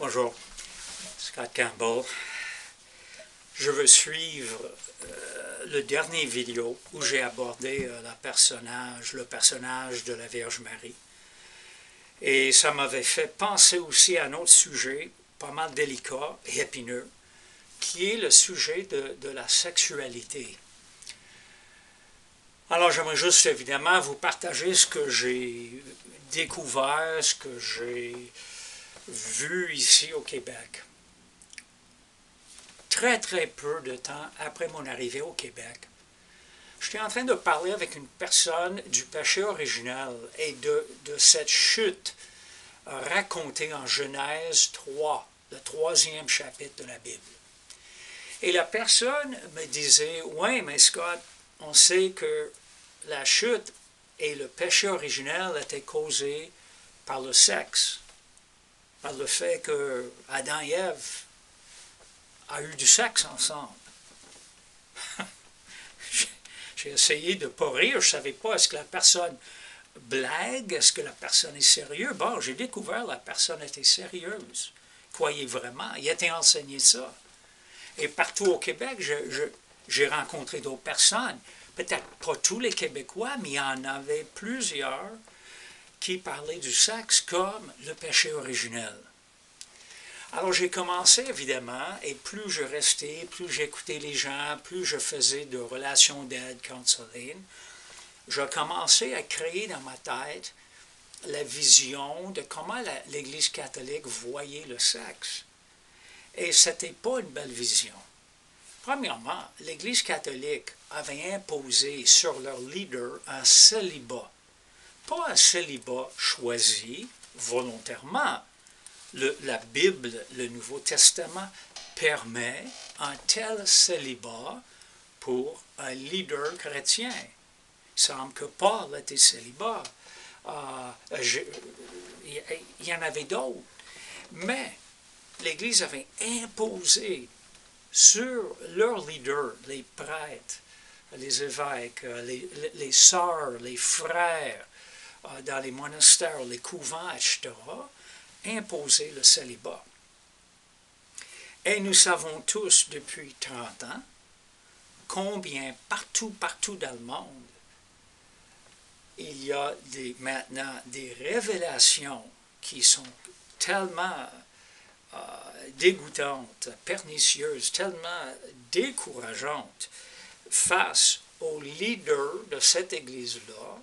Bonjour, Scott Campbell. Je veux suivre le dernier vidéo où j'ai abordé le personnage de la Vierge Marie. Et ça m'avait fait penser aussi à un autre sujet pas mal délicat et épineux, qui est le sujet de la sexualité. Alors j'aimerais juste évidemment vous partager ce que j'ai découvert, ce que j'ai vu ici au Québec. Très peu de temps après mon arrivée au Québec, j'étais en train de parler avec une personne du péché originel et de cette chute racontée en Genèse 3, le 3e chapitre de la Bible. Et la personne me disait, « Oui, mais Scott, on sait que la chute et le péché originel étaient causés par le sexe, par le fait que Adam et Ève a eu du sexe ensemble. » J'ai essayé de ne pas rire, je ne savais pas, est-ce que la personne blague, est-ce que la personne est sérieuse? Bon, j'ai découvert que la personne était sérieuse. Croyez vraiment, il était enseigné ça. Et partout au Québec, j'ai rencontré d'autres personnes, peut-être pas tous les Québécois, mais il y en avait plusieurs qui parlaient du sexe comme le péché originel. Alors j'ai commencé évidemment, et plus je restais, plus j'écoutais les gens, plus je faisais de relations d'aide, counseling, j'ai commencé à créer dans ma tête la vision de comment l'Église catholique voyait le sexe. Et ce n'était pas une belle vision. Premièrement, l'Église catholique avait imposé sur leur leader un célibat. Pas un célibat choisi volontairement. La Bible, le Nouveau Testament, permet un tel célibat pour un leader chrétien. Il semble que Paul était célibat. Il y en avait d'autres. Mais l'Église avait imposé sur leurs leaders, les prêtres, les évêques, les sœurs, les frères, dans les monastères, les couvents, etc., imposer le célibat. Et nous savons tous depuis 30 ans combien partout dans le monde, il y a maintenant des révélations qui sont tellement dégoûtantes, pernicieuses, tellement décourageantes face aux leaders de cette Église-là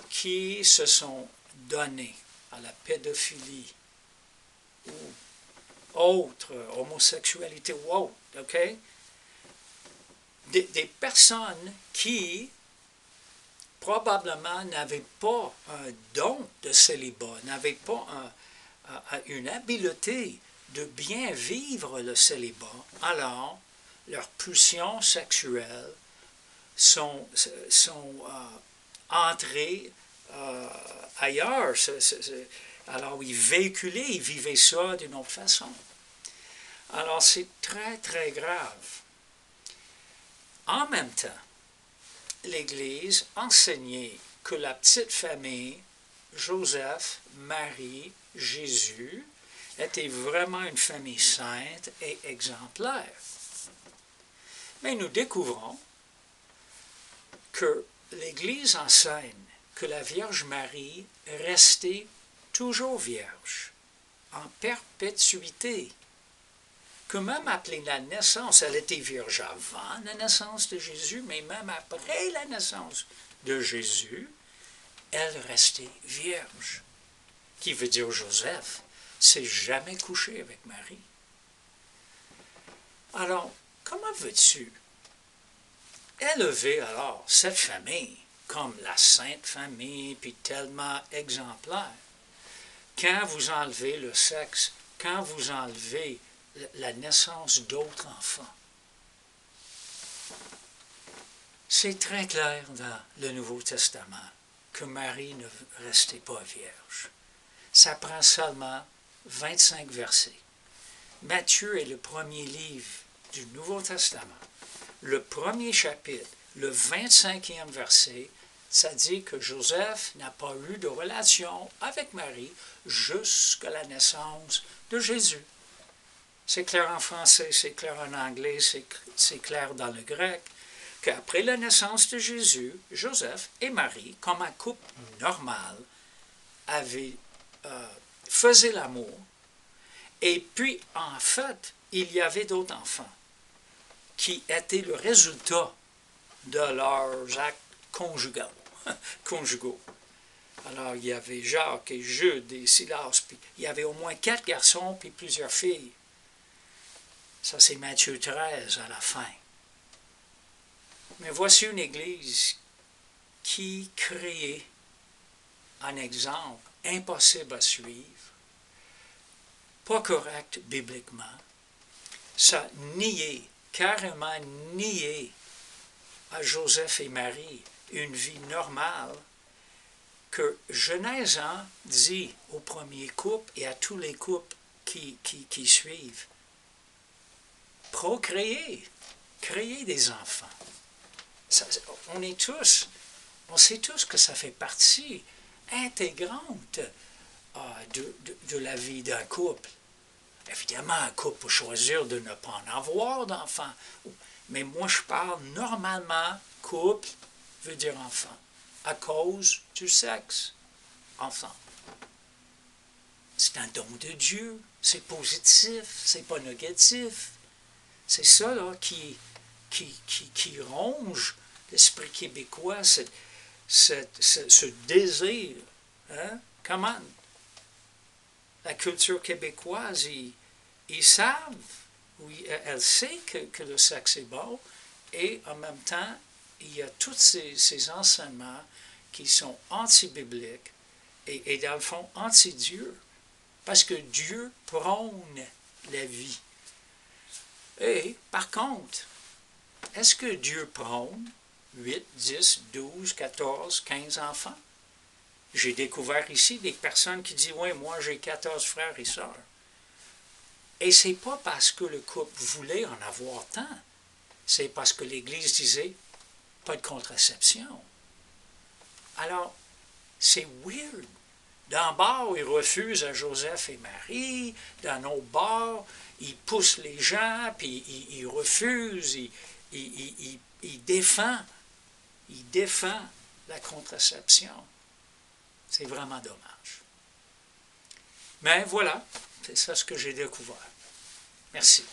qui se sont donnés à la pédophilie ou autre, homosexualité ou autre, ok? Des personnes qui probablement n'avaient pas un don de célibat, n'avaient pas une habileté de bien vivre le célibat, alors leurs pulsions sexuelles sont entrées ailleurs. Alors ils véhiculaient, ils vivaient ça d'une autre façon. Alors c'est très grave. En même temps, l'Église enseignait que la petite famille, Joseph, Marie, Jésus, était vraiment une famille sainte et exemplaire. Mais nous découvrons que l'Église enseigne que la Vierge Marie restait toujours vierge, en perpétuité, que même après la naissance, elle était vierge avant la naissance de Jésus, mais même après la naissance de Jésus, elle restait vierge. Qui veut dire Joseph s'est jamais couché avec Marie. Alors, comment veux-tu élever alors cette famille comme la sainte famille, puis tellement exemplaire, quand vous enlevez le sexe, quand vous enlevez la naissance d'autres enfants? C'est très clair dans le Nouveau Testament que Marie ne restait pas vierge. Ça prend seulement 25 versets. Matthieu est le premier livre du Nouveau Testament. Le premier chapitre, le 25e verset, ça dit que Joseph n'a pas eu de relation avec Marie jusqu'à la naissance de Jésus. C'est clair en français, c'est clair en anglais, c'est clair dans le grec, qu'après la naissance de Jésus, Joseph et Marie, comme un couple normal, faisaient l'amour. Et puis, en fait, il y avait d'autres enfants qui étaient le résultat de leurs actes conjugaux. Alors, il y avait Jacques et Jude et Silas, puis il y avait au moins 4 garçons puis plusieurs filles. Ça, c'est Matthieu 13 à la fin. Mais voici une église qui créait un exemple impossible à suivre, pas correct bibliquement. Ça niait, carrément niait à Joseph et Marie une vie normale que Genèse 1 dit au premier couple et à tous les couples qui suivent. Procréer, créer des enfants. Ça, on sait tous que ça fait partie intégrante de la vie d'un couple. Évidemment, un couple peut choisir de ne pas en avoir d'enfants. Mais moi, je parle normalement, couple veut dire enfant, à cause du sexe, enfant. C'est un don de Dieu, c'est positif, c'est pas négatif. C'est ça là, qui ronge l'esprit québécois, ce désir. Hein? Comment la culture québécoise, ils savent, oui, elle sait que le sexe est bon, et en même temps, il y a tous ces enseignements qui sont anti-bibliques et dans le fond anti-Dieu, parce que Dieu prône la vie. Et par contre, est-ce que Dieu prône 8, 10, 12, 14, 15 enfants? J'ai découvert ici des personnes qui disent « Oui, moi j'ai 14 frères et sœurs. » Et c'est pas parce que le couple voulait en avoir tant, c'est parce que l'Église disait « Pas de contraception. » Alors, c'est weird. D'un bord, ils refusent à Joseph et Marie. D'un autre bord, ils poussent les gens, puis ils refusent. Il défend la contraception. C'est vraiment dommage. Mais voilà, c'est ça ce que j'ai découvert. Merci.